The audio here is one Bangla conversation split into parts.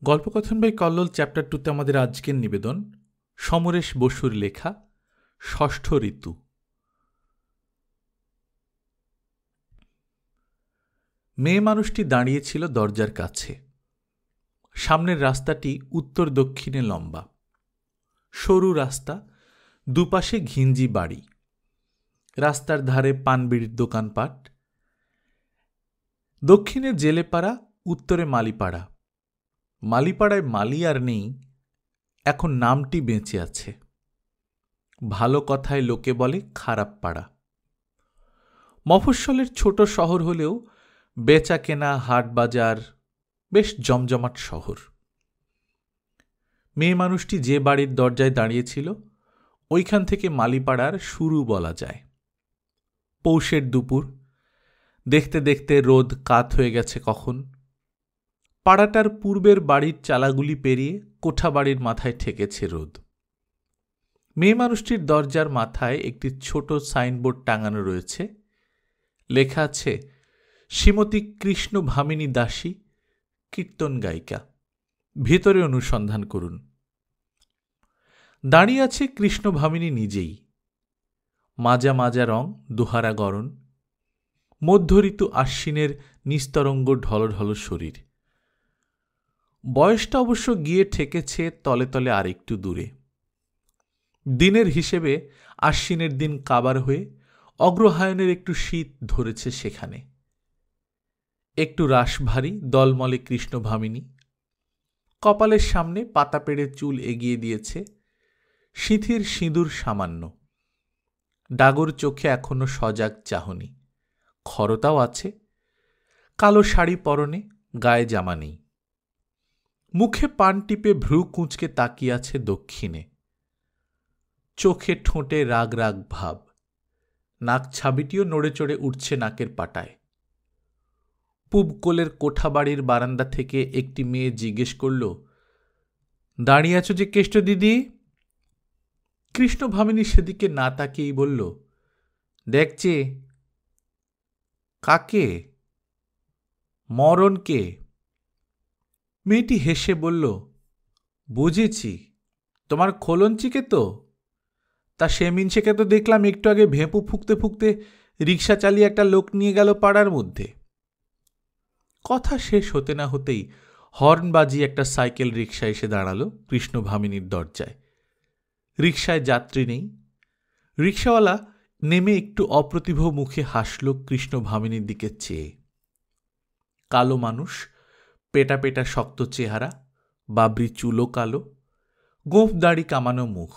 গল্পকথন বাই কল্লোল চ্যাপ্টার 2তে আমাদের আজকের নিবেদন সমরেশ বসুর লেখা ষষ্ঠ ঋতু। মেয়ে মানুষটি দাঁড়িয়েছিল দরজার কাছে। সামনের রাস্তাটি উত্তর দক্ষিণে লম্বা, সরু রাস্তা, দুপাশে ঘিঞ্জি বাড়ি, রাস্তার ধারে পানবিড়ির দোকানপাট। দক্ষিণে জেলেপাড়া, উত্তরে মালিপাড়া। মালিপাড়ায় মালি আর নেই, এখন নামটি বেঁচে আছে। ভালো কথায় লোকে বলে খারাপ পাড়া। মফস্বলের ছোট শহর হলেও বেচা কেনা, হাট বাজার, বেশ জমজমাট শহর। মেয়ে মানুষটি যে বাড়ির দরজায় দাঁড়িয়েছিল ওইখান থেকে মালিপাড়ার শুরু বলা যায়। পৌষের দুপুর, দেখতে দেখতে রোদ কাত হয়ে গেছে কখন। পাড়াটার পূর্বের বাড়ির চালাগুলি পেরিয়ে কোঠা বাড়ির মাথায় ঠেকেছে রোদ। মেয়ে মানুষটির দরজার মাথায় একটি ছোট সাইনবোর্ড টাঙানো রয়েছে, লেখা আছে শ্রীমতী কৃষ্ণ ভামিনী দাসী, কীর্তন গায়িকা, ভিতরে অনুসন্ধান করুন। দাঁড়িয়ে আছে কৃষ্ণ ভামিনী নিজেই। মাজা মাজা রং, দোহারা গরণ, মধ্য ঋতু আশ্বিনের নিস্তরঙ্গ ঢলঢল শরীর। বয়সটা অবশ্য গিয়ে ঠেকেছে তলে তলে আর একটু দূরে। দিনের হিসেবে আশ্বিনের দিন কাবার হয়ে অগ্রহায়ণের একটু শীত ধরেছে সেখানে। একটু রাশভারী দলমলে কৃষ্ণ ভামিনী, কপালের সামনে পাতা পেড়ে চুল এগিয়ে দিয়েছে, সিঁথির সিঁদুর সামান্য, ডাগর চোখে এখনো সজাগ চাহনি, খরতাও আছে, কালো শাড়ি পরনে, গায়ে জামা নেই। মুখে পান টিপে ভ্রু কুঁচকে তাকিয়ে আছে দক্ষিণে। চোখে ঠোঁটে রাগ রাগ ভাব, নাক ছাবিটিও নড়ে চড়ে উঠছে নাকের পাটায়। পূব কোলের কোঠা বাড়ির বারান্দা থেকে একটি মেয়ে জিজ্ঞেস করল, দাঁড়িয়ে আছো যে কেষ্ট দিদি? কৃষ্ণ ভামিনী সেদিকে না তাকিয়েই বলল, দেখছে। কাকে? মরণকে। মেয়েটি হেসে বলল, বুঝেছি, তোমার খোলঞ্চিকে তো। তা সে মিনসেকে তো দেখলাম একটু আগে ভেঁপু ফুঁকতে ফুঁকতে রিক্সা চালিয়ে একটা লোক নিয়ে গেল পাড়ার মধ্যে। কথা শেষ হতে না হতেই হর্ন বাজিয়ে একটা সাইকেল রিক্সা এসে দাঁড়ালো কৃষ্ণ ভামিনীর দরজায়। রিক্সায় যাত্রী নেই। রিক্সাওয়ালা নেমে একটু অপ্রতিভ মুখে হাসল কৃষ্ণ ভামিনীর দিকে চেয়ে। কালো মানুষ, পেটা পেটা শক্ত চেহারা, বাবরি চুলো কালো, গোঁফ দাড়ি কামানো মুখ।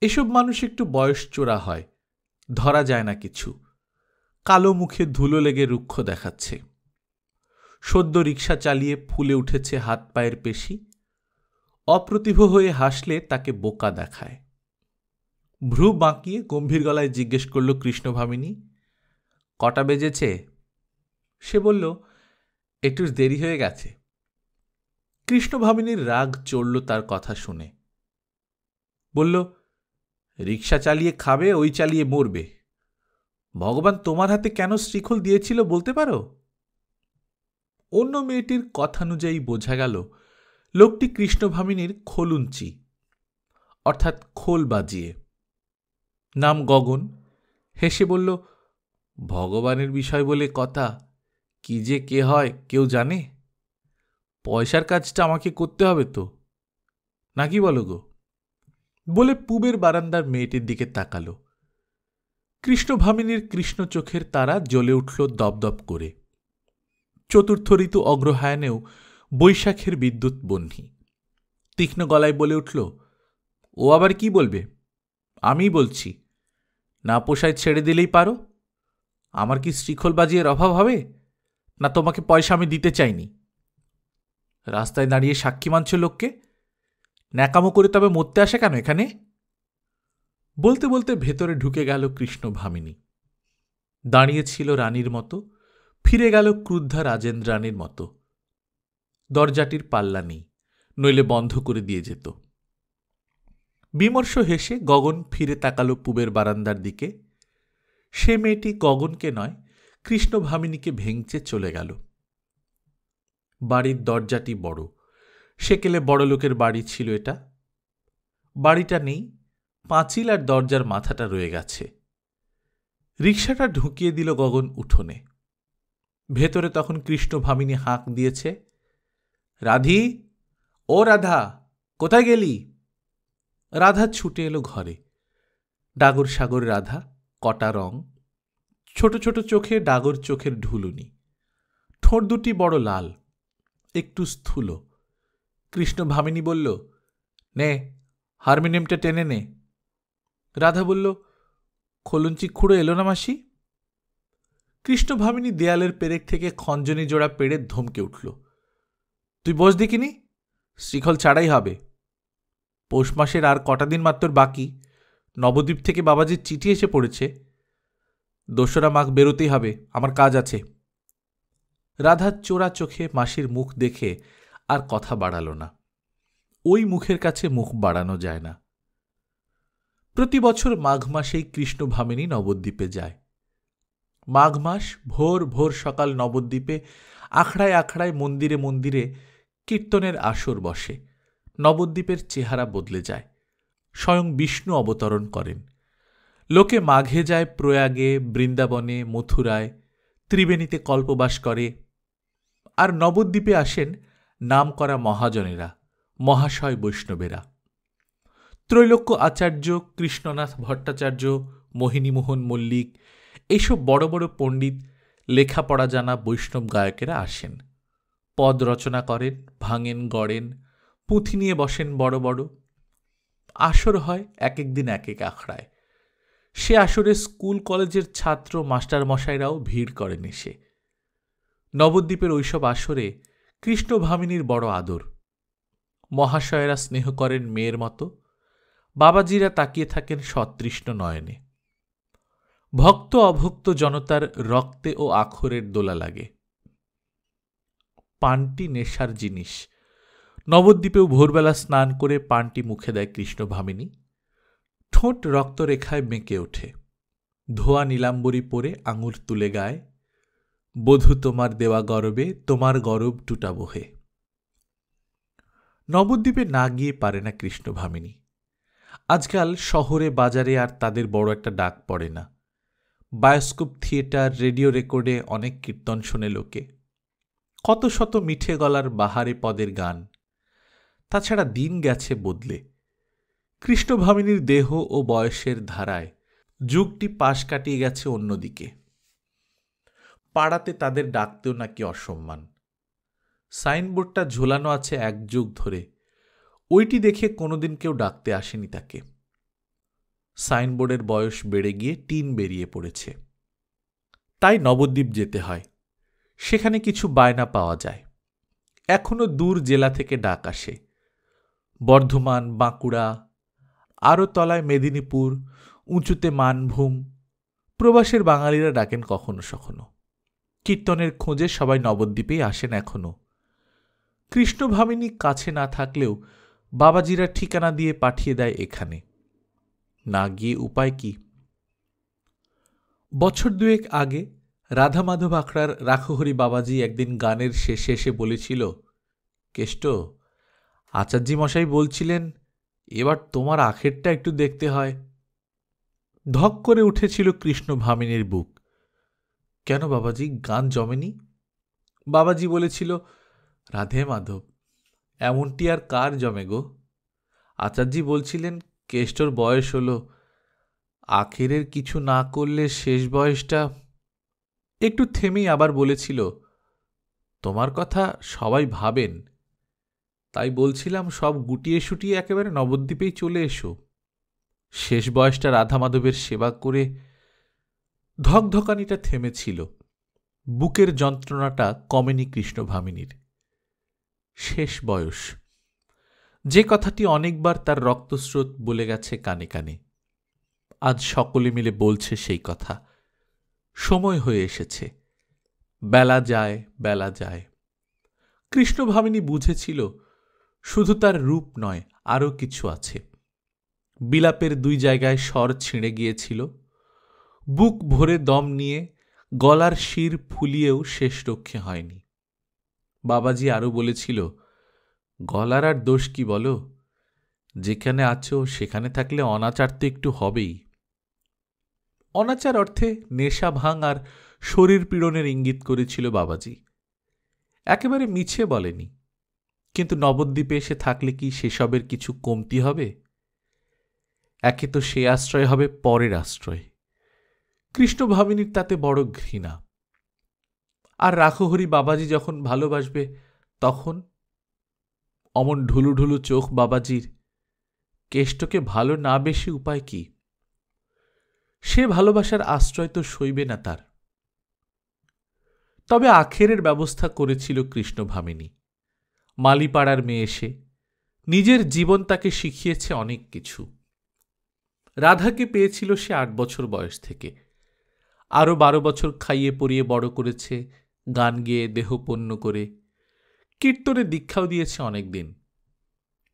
এসব মানুষ একটু বয়স চোরা হয়, ধরা যায় না কিছু। কালো মুখে ধুলো লেগে রুক্ষ দেখাচ্ছে। সদ্য রিক্সা চালিয়ে ফুলে উঠেছে হাত পায়ের পেশি। অপ্রতিভ হয়ে হাসলে তাকে বোকা দেখায়। ভ্রু বাঁকিয়ে গম্ভীর গলায় জিজ্ঞেস করল কৃষ্ণ ভামিনী, কটা বেজেছে? সে বলল, একটু দেরি হয়ে গেছে। কৃষ্ণ ভামিনীর রাগ চড়ল তার কথা শুনে। বলল, রিক্সা চালিয়ে খাবে, ওই চালিয়ে মরবে। ভগবান তোমার হাতে কেন শ্রীখোল দিয়েছিল বলতে পারো? অন্য মেয়েটির কথানুযায়ী বোঝা গেল লোকটি কৃষ্ণ ভামিনীর খোলুঞ্চি, অর্থাৎ খোল বাজিয়ে। নাম গগন। হেসে বলল, ভগবানের বিষয় বলে কথা, কি যে কে হয় কেউ জানে? পয়সার কাজটা আমাকে করতে হবে তো, নাকি বলো গো? বলে পূবের বারান্দার মেয়েটির দিকে তাকালো। কৃষ্ণ ভামিনীর কৃষ্ণ চোখের তারা জ্বলে উঠল দপদপ করে। চতুর্থ ঋতু অগ্রহায়ণেও বৈশাখের বিদ্যুৎ বহ্নি। তীক্ষ্ণ গলায় বলে উঠল, ও আবার কি বলবে? আমি বলছি, না পোষায় ছেড়ে দিলেই পারো। আমার কি শ্রীখোল বাজিয়ের অভাব হবে? না তোমাকে পয়সা আমি দিতে চাইনি? রাস্তায় দাঁড়িয়ে সাক্ষী মানছ লোককে? ন্যাকামো করে তবে মরতে আসে কেন এখানে? বলতে বলতে ভেতরে ঢুকে গেল কৃষ্ণ ভামিনী। দাঁড়িয়েছিল রানীর মতো, ফিরে গেল ক্রুদ্ধা রাজেন্দ্রাণীর মতো। দরজাটির পাল্লা নেই, নইলে বন্ধ করে দিয়ে যেত। বিমর্ষ হেসে গগন ফিরে তাকালো পূবের বারান্দার দিকে। সে মেয়েটি গগনকে নয়, কৃষ্ণ ভামিনীকে ভেঙচে চলে গেল। বাড়ির দরজাটি বড়, সেকেলে বড়লোকের বাড়ি ছিল এটা। বাড়িটা নেই, পাঁচিল আর দরজার মাথাটা রয়ে গেছে। রিকশাটা ঢুকিয়ে দিল গগন উঠোনে। ভেতরে তখন কৃষ্ণভামিনী হাঁক দিয়েছে, রাধি, ও রাধা, কোথায় গেলি? রাধা ছুটে এলো ঘরে। ডাগর সাগর রাধা, কটা রং, ছোট ছোট চোখে ডাগর চোখের ঢুলুনি, ঠোঁট দুটি বড় লাল, একটু স্থূল। কৃষ্ণভামিনী বলল, নে হারমোনিয়ামটা টেনে নে। রাধা বলল, খোলঞ্চি খুঁড়ো এলো না মাসি? কৃষ্ণভামিনী দেয়ালের পেরেক থেকে খঞ্জনি জোড়া পেড়ে ধমকে উঠল, তুই বস দেখিনি, শ্রীখল ছাড়াই হবে। পৌষ মাসের আর কটা দিন মাত্র বাকি, নবদ্বীপ থেকে বাবাজির চিঠি এসে পড়েছে। 2রা মাঘ বেরোতেই হবে, আমার কাজ আছে। রাধা চোরা চোখে মাসির মুখ দেখে আর কথা বাড়াল না। ওই মুখের কাছে মুখ বাড়ানো যায় না। প্রতি বছর মাঘ মাসেই কৃষ্ণভামিনী নবদ্বীপে যায়। মাঘ মাস ভোর ভোর সকাল নবদ্বীপে আখড়ায় আখড়ায় মন্দিরে মন্দিরে কীর্তনের আসর বসে। নবদ্বীপের চেহারা বদলে যায়। স্বয়ং বিষ্ণু অবতরণ করেন। লোকে মাঘে যায় প্রয়াগে, বৃন্দাবনে, মথুরায়, ত্রিবেণীতে কল্পবাস করে। আর নবদ্বীপে আসেন নামকরা মহাজনেরা, মহাশয় বৈষ্ণবেরা। ত্রৈলোক্য আচার্য, কৃষ্ণনাথ ভট্টাচার্য, মোহিনীমোহন মল্লিক, এইসব বড় বড় পণ্ডিত, লেখাপড়া জানা বৈষ্ণব গায়কেরা আসেন। পদ রচনা করেন, ভাঙেন, গড়েন, পুঁথি নিয়ে বসেন বড় বড়। আসর হয় এক এক দিন এক এক আখড়ায়। সে আসরে স্কুল কলেজের ছাত্র মাস্টারমশাইরাও ভিড় করেন এসে। নবদ্বীপের ওইসব আসরে কৃষ্ণভামিনীর বড় আদর। মহাশয়েরা স্নেহ করেন মেয়ের মতো, বাবাজিরা তাকিয়ে থাকেন সতৃষ্ণ নয়নে। ভক্ত অভক্ত জনতার রক্তে ও আখরের দোলা লাগে। পানটি নেশার জিনিস। নবদ্বীপেও ভোরবেলা স্নান করে পানটি মুখে দেয় কৃষ্ণভামিনী। ঠোঁট রক্তরেখায় মেঁকে ওঠে। ধোয়া নীলাম্বরী পরে আঙুল তুলে গায়, বধূ তোমার দেওয়া গরবে তোমার গরব টুটা বহে। নবদ্বীপে না গিয়ে পারে না কৃষ্ণভামিনী। আজকাল শহরে বাজারে আর তাদের বড় একটা ডাক পড়ে না। বায়োস্কোপ, থিয়েটার, রেডিও রেকর্ডে অনেক কীর্তন শোনে লোকে। কত শত মিঠে গলার বাহারে পদের গান। তাছাড়া দিন গেছে বদলে। কৃষ্ণভামিনীর দেহ ও বয়সের ধারায় যুগটি পাশ কাটিয়ে গেছে অন্যদিকে। পাড়াতে তাদের ডাকতেও নাকি অসম্মান। সাইনবোর্ডটা ঝোলানো আছে 1 যুগ ধরে, ওইটি দেখে কোনোদিন কেউ ডাকতে আসেনি তাকে। সাইনবোর্ডের বয়স বেড়ে গিয়ে টিন বেরিয়ে পড়েছে। তাই নবদ্বীপ যেতে হয়। সেখানে কিছু বায়না পাওয়া যায়। এখনো দূর জেলা থেকে ডাক আসে। বর্ধমান, বাঁকুড়া, আরও তলায় মেদিনীপুর, উঁচুতে মানভূম। প্রবাসের বাঙালিরা ডাকেন কখনো সখনো। কীর্তনের খোঁজে সবাই নবদ্বীপেই আসেন এখনো। কৃষ্ণভামিনী কাছে না থাকলেও বাবাজিরা ঠিকানা দিয়ে পাঠিয়ে দেয় এখানে। না গিয়ে উপায় কি? বছর 2 আগে রাধা মাধব আখড়ার রাখহরি বাবাজি একদিন গানের শেষে এসে বলেছিল, কেষ্ট, আচার্যি মশাই বলছিলেন এবার তোমার আখেরটা একটু দেখতে হয়। ধক করে উঠেছিল কৃষ্ণভামিনীর বুক। কেন বাবাজি, গান জমেনি? বাবাজি বলেছিল, রাধে মাধব, এমনটি আর কার জমে গো? আচার্যি বলছিলেন কেষ্টর বয়স হলো, আখেরের কিছু না করলে শেষ বয়সটা। একটু থেমেই আবার বলেছিল, তোমার কথা সবাই ভাবেন, তাই বলছিলাম সব গুটিয়ে শুটিয়ে একেবারে নবদ্বীপেই চলে এসো। শেষ বয়সটা রাধা মাধবের সেবা করে। ধকধকানিটা থেমেছিল। বুকের যন্ত্রণাটা কমেনি কৃষ্ণভামিনীর। শেষ বয়স, যে কথাটি অনেকবার তার রক্তস্রোত বলে গেছে কানে কানে, আজ সকলে মিলে বলছে সেই কথা। সময় হয়ে এসেছে। বেলা যায়, বেলা যায়। কৃষ্ণভামিনী বুঝেছিল শুধু তার রূপ নয়, আরও কিছু আছে। বিলাপের 2 জায়গায় স্বর ছিঁড়ে গিয়েছিল। বুক ভরে দম নিয়ে গলার শির ফুলিয়েও শেষ রক্ষে হয়নি। বাবাজি আরও বলেছিল, গলার আর দোষ কি বলো? যেখানে আছো সেখানে থাকলে অনাচার তো একটু হবেই। অনাচার অর্থে নেশা ভাঙ আর শরীর পীড়নের ইঙ্গিত করেছিল বাবাজি। একেবারে মিছে বলেনি, কিন্তু নবদ্বীপে এসে থাকলে কি সেসবের কিছু কমতি হবে? একে তো সে আশ্রয় হবে পরের আশ্রয়। কৃষ্ণ ভামিনীর তাতে বড় ঘৃণা। আর রাখহরি বাবাজি যখন ভালোবাসবে তখন? অমন ঢুলু ঢুলু চোখ বাবাজির, কেষ্টকে ভালো না বেশি উপায় কি? সে ভালোবাসার আশ্রয় তো সইবে না তার। তবে আখেরের ব্যবস্থা করেছিল কৃষ্ণ ভামিনী। মালিপাড়ার মেয়ে এসে নিজের জীবন তাকে শিখিয়েছে অনেক কিছু। রাধাকে পেয়েছিল সে 8 বছর বয়স থেকে। আরও 12 বছর খাইয়ে পরিয়ে বড় করেছে, গান গেয়ে দেহপন্য করে। কীর্তনে দীক্ষাও দিয়েছে অনেক দিন।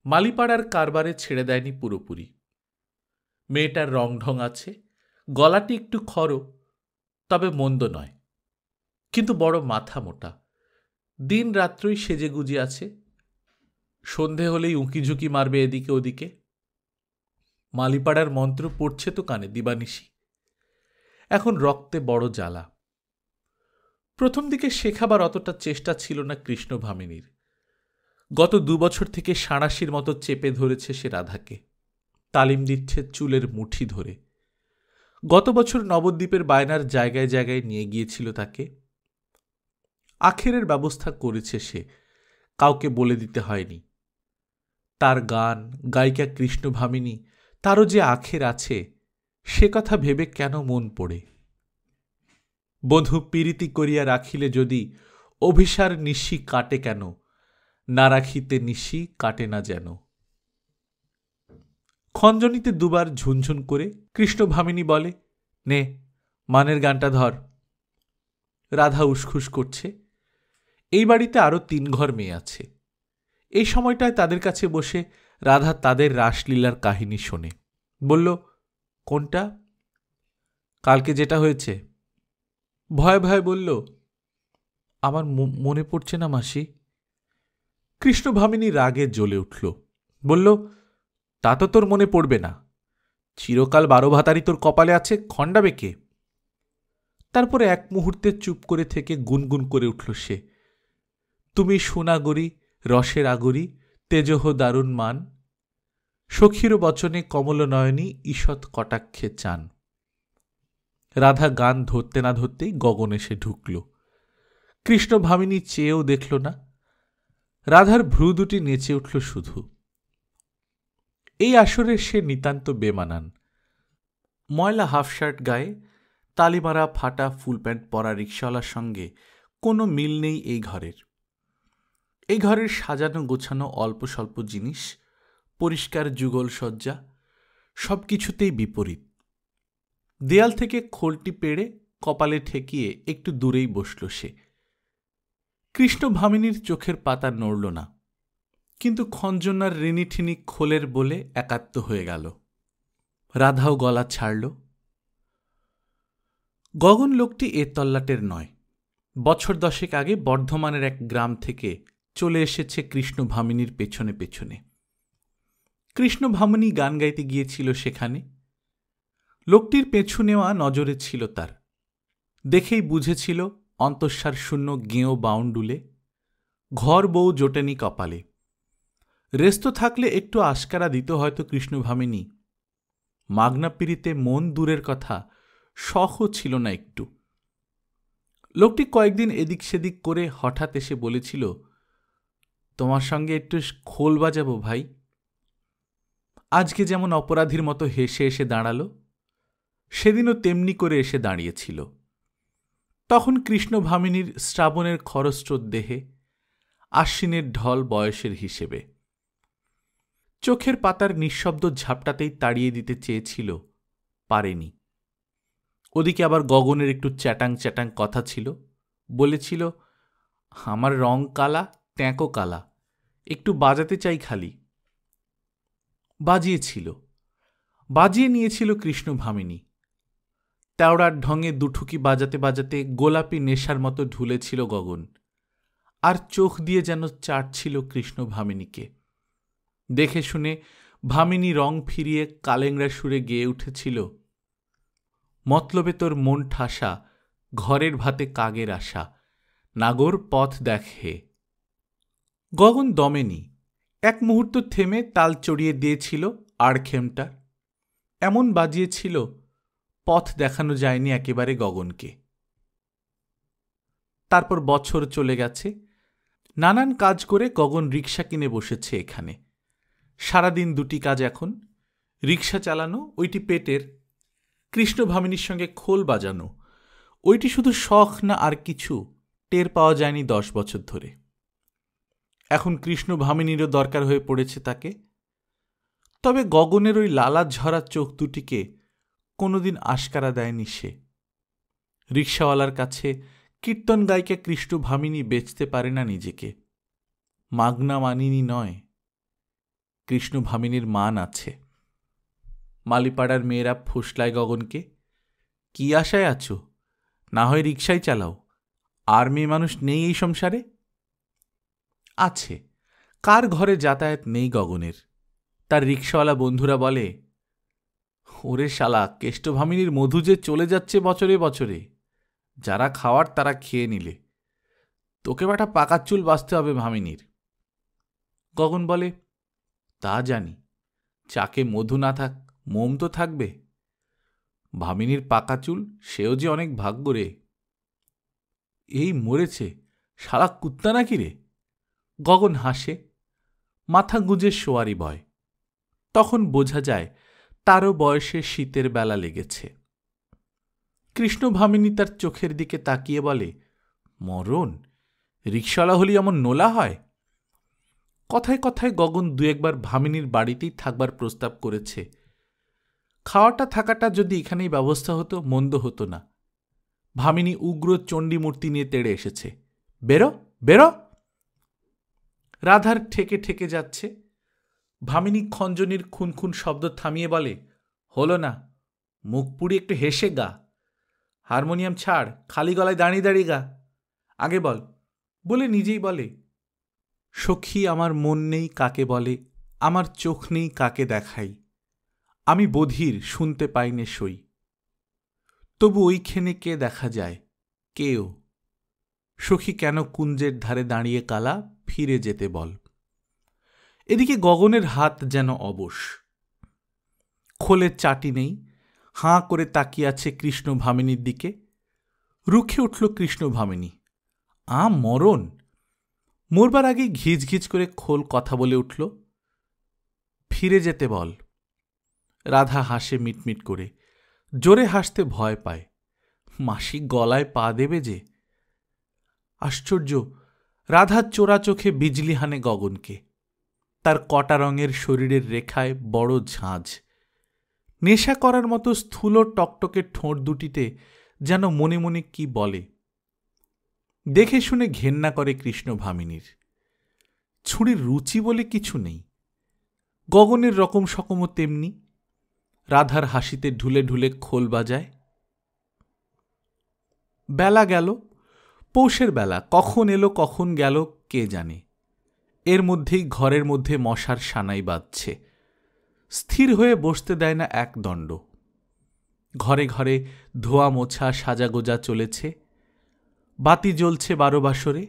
মালিপাড়ার কারবারে ছেড়ে দেয়নি পুরোপুরি। মেয়েটার রং ঢং আছে, গলাটি একটু খড়ো, তবে মন্দ নয়, কিন্তু বড় মাথা মোটা। দিন রাত্রই সেজে গুজে আছে। সন্ধে হলেই উঁকিঝুঁকি মারবে এদিকে ওদিকে। মালিপাড়ার মন্ত্র পড়ছে তো কানে দিবানিশি। এখন রক্তে বড় জ্বালা। প্রথম দিকে শেখাবার অতটা চেষ্টা ছিল না কৃষ্ণ ভামিনীর। গত 2 বছর থেকে সাঁড়াশির মতো চেপে ধরেছে সে রাধাকে, তালিম দিচ্ছে চুলের মুঠি ধরে। গত বছর নবদ্বীপের বায়নার জায়গায় জায়গায় নিয়ে গিয়েছিল তাকে। আখেরের ব্যবস্থা করেছে সে, কাউকে বলে দিতে হয়নি। তার গান, গায়িকা কৃষ্ণ ভামিনী, তারও যে আখের আছে সে কথা ভেবে কেন মন পড়ে? বধূ পীড়িতি করিয়া রাখিলে যদি অভিসার নিশি কাটে কেন, না রাখিতে নিশি কাটে না যেন। খঞ্জনীতে 2 বার ঝুনঝুন করে কৃষ্ণ ভামিনী বলে, নে মানের গানটা ধর। রাধা উসখুস করছে। এই বাড়িতে আরও 3 ঘর মেয়ে আছে। এই সময়টায় তাদের কাছে বসে রাধা তাদের রাসলীলার কাহিনী শোনে। বলল, কোনটা? কালকে যেটা হয়েছে। ভয়ে ভয়ে বলল, আমার মনে পড়ছে না মাসি। কৃষ্ণ ভামিনী রাগে জ্বলে উঠল। বলল, তা তো তোর মনে পড়বে না। চিরকাল 12 ভাতারি তোর কপালে আছে, খণ্ডাবে কে? তারপরে এক মুহূর্তে চুপ করে থেকে গুনগুন করে উঠল সে, তুমি সোনাগরি রসের আগরি, তেজহ দারুণ মান, সখীর বচনে কমলনয়নী ঈষৎ কটাক্ষে চান। রাধা গান ধরতে না ধরতেই গগন এসে ঢুকল। কৃষ্ণ ভামিনী চেয়েও দেখল না। রাধার ভ্রু দুটি নেচে উঠল শুধু। এই আসরে সে নিতান্ত বেমানান। ময়লা হাফ শার্ট গায়ে, তালিমারা ফাটা ফুল প্যান্ট পরা রিক্সাওয়ালার সঙ্গে কোনো মিল নেই এই ঘরের। এই ঘরের সাজানো গোছানো অল্প স্বল্প জিনিস, পরিষ্কার যুগল সজ্জা, সব কিছুতেই বিপরীত। দেয়াল থেকে খোলটি পেড়ে কপালে ঠেকিয়ে একটু দূরেই বসল সে। কৃষ্ণ ভামিনীর চোখের পাতা নড়ল না, কিন্তু খঞ্জনার রিনিঠিনি খোলের বলে একাত্ম হয়ে গেল। রাধাও গলা ছাড়ল। গগন লোকটি এ তল্লাটের নয়। বছর 10 আগে বর্ধমানের এক গ্রাম থেকে চলে এসেছে কৃষ্ণ ভামিনীর পেছনে পেছনে। কৃষ্ণ ভামিনী গান গাইতে গিয়েছিল সেখানে। লোকটির পেছু নেওয়া নজরে ছিল তার। দেখেই বুঝেছিল অন্তঃসার শূন্য গেঁয়ো বাউন্ডুলে, ঘর বউ জোটেনি কপালে। রেস্ত থাকলে একটু আশকারা দিত হয়তো কৃষ্ণ ভামিনী। মাগনা পিড়িতে মন দূরের কথা, শখও ছিল না একটু। লোকটি কয়েকদিন এদিক সেদিক করে হঠাৎ এসে বলেছিল, তোমার সঙ্গে একটু খোল বাজাবো ভাই। আজকে যেমন অপরাধীর মতো হেসে এসে দাঁড়ালো, সেদিনও তেমনি করে এসে দাঁড়িয়েছিল। তখন কৃষ্ণ ভামিনীর শ্রাবণের খরস্রোত দেহে, আশ্বিনের ঢল বয়সের হিসেবে। চোখের পাতার নিঃশব্দ ঝাপটাতেই তাড়িয়ে দিতে চেয়েছিল, পারেনি। ওদিকে আবার গগনের একটু চ্যাটাং চ্যাটাং কথা ছিল। বলেছিল, আমার রং কালা, ট্যাঁকো কালা, একটু বাজাতে চাই খালি। বাজিয়েছিল, বাজিয়ে নিয়েছিল কৃষ্ণ ভামিনী। তেওড়ার ঢঙে দুঠুকি বাজাতে বাজাতে গোলাপি নেশার মতো ঢুলেছিল গগন। আর চোখ দিয়ে যেন চাটছিল কৃষ্ণ ভামিনীকে। দেখে শুনে ভামিনী রং ফিরিয়ে কালেংড়া সুরে গেয়ে উঠেছিল, মতলবে তোর মন ঠাসা, ঘরের ভাতে কাগের আশা, নাগর পথ দেখে। গগন দমেনি, এক মুহূর্ত থেমে তাল চড়িয়ে দিয়েছিল আড়খেমটা, এমন বাজিয়েছিল পথ দেখানো যায়নি একেবারে গগনকে। তারপর বছর চলে গেছে, নানান কাজ করে গগন রিক্সা কিনে বসেছে এখানে। সারাদিন দুটি কাজ এখন, রিক্সা চালানো ওইটি পেটের, কৃষ্ণ ভামিনীর সঙ্গে খোল বাজানো ওইটি শুধু শখ না আর কিছু টের পাওয়া যায়নি 10 বছর ধরে। এখন কৃষ্ণ ভামিনীরও দরকার হয়ে পড়েছে তাকে। তবে গগনের ওই লালা ঝরা চোখ দুটিকে কোনোদিন আশকারা দেয়নি সে। রিক্সাওয়ালার কাছে কীর্তন গায়িকা কৃষ্ণ ভামিনী বেচতে পারে না নিজেকে। মাগনা মানিনী নয়, কৃষ্ণ ভামিনীর মান আছে। মালিপাড়ার মেয়েরা ফুসলায় গগনকে, কি আশায় আছো, না হয় রিক্সাই চালাও, আর মেয়ে মানুষ নেই এই সংসারে? আছে, কার ঘরে যাতায়াত নেই গগনের। তার রিক্সাওয়ালা বন্ধুরা বলে, ওরে শালা, কেষ্ট ভামিনীর মধু যে চলে যাচ্ছে বছরে বছরে, যারা খাওয়ার তারা খেয়ে নিলে, তোকে বেটা পাকা চুল বাঁচতে হবে ভামিনীর। গগন বলে, তা জানি, চাকে মধু না থাক মোম তো থাকবে। ভামিনীর পাকা চুল, সেও যে অনেক ভাগ্য রে। এই মরেছে, শালা কুত্তা নাকি রে? গগন হাসে, মাথা গুঁজে শোয়ারি বয়। তখন বোঝা যায় তারও বয়সে শীতের বেলা লেগেছে। কৃষ্ণ ভামিনী তার চোখের দিকে তাকিয়ে বলে, মরণ, রিক্সাওয়ালা হলি এমন নোলা হয়? কথায় কথায় গগন 2-1বার ভামিনীর বাড়িতেই থাকবার প্রস্তাব করেছে। খাওয়াটা থাকাটা যদি এখানেই ব্যবস্থা হতো মন্দ হতো না। ভামিনী উগ্র চণ্ডী মূর্তি নিয়ে তেড়ে এসেছে, বেরো বেরো। রাধার ঠেকে ঠেকে যাচ্ছে। ভামিনী খঞ্জনির খুনখুন শব্দ থামিয়ে বলে, হলো না, মুখ পুড়ি একটু হেসে গা, হারমোনিয়াম ছাড়, খালি গলায় দাঁড়িয়ে দাঁড়িয়ে গা, আগে বল। বলে নিজেই বলে, সখী আমার মন নেই কাকে বলে, আমার চোখ নেই কাকে দেখাই, আমি বধির শুনতে পাইনে সই, তবু ওইখানে কে দেখা যায়, কেও। সখী কেন কুঞ্জের ধারে দাঁড়িয়ে কালা, ফিরে যেতে বল। এদিকে গগনের হাত যেন অবশ, খোলের চাটি নেই, হাঁ করে তাকিয়ে আছে কৃষ্ণ ভামিনীর দিকে। রুখে উঠল কৃষ্ণ ভামিনী, মরণ। মরবার আগেই ঘিজ ঘিজ করে খোল কথা বলে উঠল, ফিরে যেতে বল। রাধা হাসে মিটমিট করে, জোরে হাসতে ভয় পায়, মাসি গলায় পা দেবে যে। আশ্চর্য, রাধার চোরা চোখে বিজলি হানে গগনকে। তার কটা রঙের শরীরের রেখায় বড় ঝাঁঝ, নেশা করার মতো স্থূল টকটকে ঠোঁট দুটিতে যেন মনে মনে কি বলে। দেখে শুনে ঘেন্না করে কৃষ্ণ ভামিনীর। ছুরির রুচি বলে কিছু নেই, গগনের রকম সকমও তেমনি। রাধার হাসিতে ঢুলে ঢুলে খোল বাজায়। বেলা গেল, পৌষের বেলা, কখন এলো কখন গেল কে জানে। এর মধ্যেই ঘরের মধ্যে মশার সানাই বাজছে, স্থির হয়ে বসতে দেয় না এক দণ্ড। ঘরে ঘরে ধোয়া মোছা সাজাগোজা চলেছে, বাতি জ্বলছে 12 বাসরে।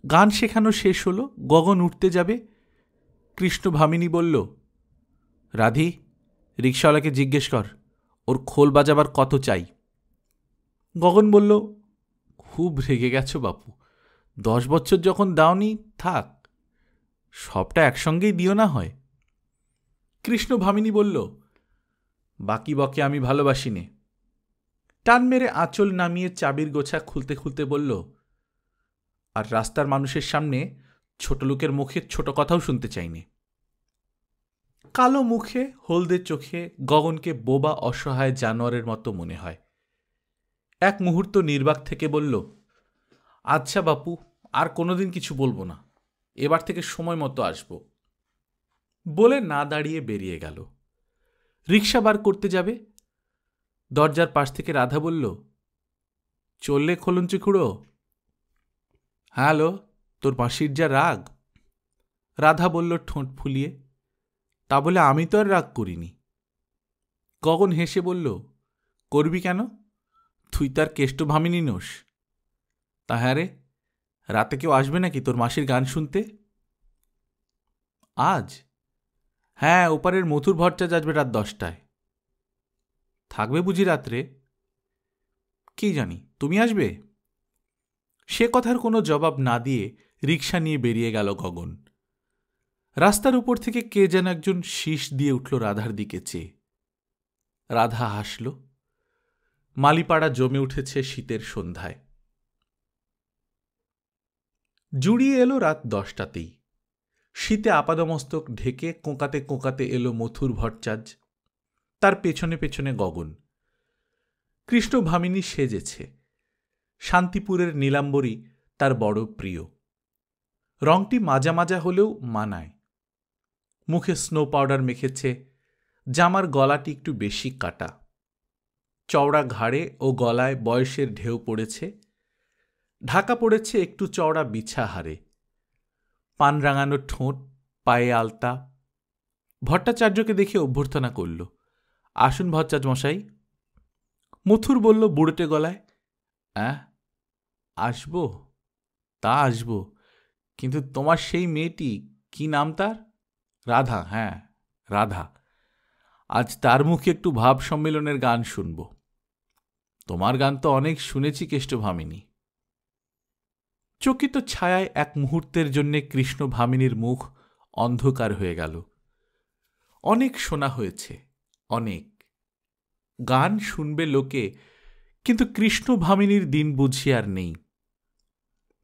গান শেখানো শেষ হলো, গগন উঠতে যাবে। কৃষ্ণ ভামিনী বলল, রাধি, রিক্সাওয়ালাকে জিজ্ঞেস কর ওর খোল বাজাবার কত চাই। গগন বলল, খুব রেগে গেছো বাপু, 10 বছর যখন দাওনি থাক, সবটা একসঙ্গেই দিও না হয়। কৃষ্ণ ভামিনী বলল, বাকি বকে আমি ভালোবাসি নে। টান মেরে আঁচল নামিয়ে চাবির গোছা খুলতে খুলতে বলল, আর রাস্তার মানুষের সামনে ছোট লোকের মুখে ছোট কথাও শুনতে চাইনি। কালো মুখে হলদে চোখে গগনকে বোবা অসহায় জানোয়ারের মতো মনে হয়। এক মুহূর্ত নির্বাক থেকে বলল, আচ্ছা বাপু, আর কোনোদিন কিছু বলবো না, এবার থেকে সময় মতো আসব। বলে না দাঁড়িয়ে বেরিয়ে গেল। রিক্সা বার করতে যাবে, দরজার পাশ থেকে রাধা বলল, চললে খোলঞ্চি খুঁড়ো। হ্যালো, তোর মাসির যা রাগ। রাধা বলল ঠোঁট ফুলিয়ে, তা বলে আমি তো আর রাগ করিনি। গগন হেসে বলল, করবি কেন? তুই তার কেষ্ট ভামিনী নোস। তা হ্যাঁ রে, রাতে কেউ আসবে নাকি তোর মাসির গান শুনতে? আজ? হ্যাঁ, ওপারের মথুর ভট্টাচার্য আসবে রাত 10টায়। থাকবে বুঝি রাত্রে? কি জানি, তুমি আসবে? সে কথার কোনো জবাব না দিয়ে রিকশা নিয়ে বেরিয়ে গেল গগন। রাস্তার উপর থেকে কে যেন একজন শীষ দিয়ে উঠল রাধার দিকে চেয়ে। রাধা হাসল। মালিপাড়া জমে উঠেছে শীতের সন্ধ্যায়। জুড়িয়ে এলো রাত 10টাতেই। শীতে আপাদমস্তক ঢেকে কোঁকাতে কোঁকাতে এলো মথুর ভট্টাচার্য, তার পেছনে পেছনে গগন। কৃষ্ণ ভামিনী সেজেছে। শান্তিপুরের নীলাম্বরী তার বড় প্রিয়। রংটি মাজা মাজা হলেও মানায়। মুখে স্নো পাউডার মেখেছে, জামার গলাটি একটু বেশি কাটা। চওড়া ঘাড়ে ও গলায় বয়সের ঢেউ পড়েছে। ঢাকা পড়েছে একটু চওড়া বিছা হারে। পান রাঙানো ঠোঁট, পায়ে আলতা। ভট্টাচার্যকে দেখে অভ্যর্থনা করল, আসুন ভট্টাচার্য মশাই। মথুর বলল বুড়োটে গলায়, আসব? তা আসব, কিন্তু তোমার সেই মেয়েটি, কি নাম তার? রাধা। হ্যাঁ, রাধা। আজ তার মুখে একটু ভাব সম্মেলনের গান শুনব। তোমার গান তো অনেক শুনেছি কেষ্ট ভামিনী। চকিত ছায়ায় এক মুহূর্তের জন্যে কৃষ্ণ ভামিনীর মুখ অন্ধকার হয়ে গেল। অনেক শোনা হয়েছে, অনেক গান শুনবে লোকে, কিন্তু কৃষ্ণ ভামিনীর দিন বুঝি আর নেই।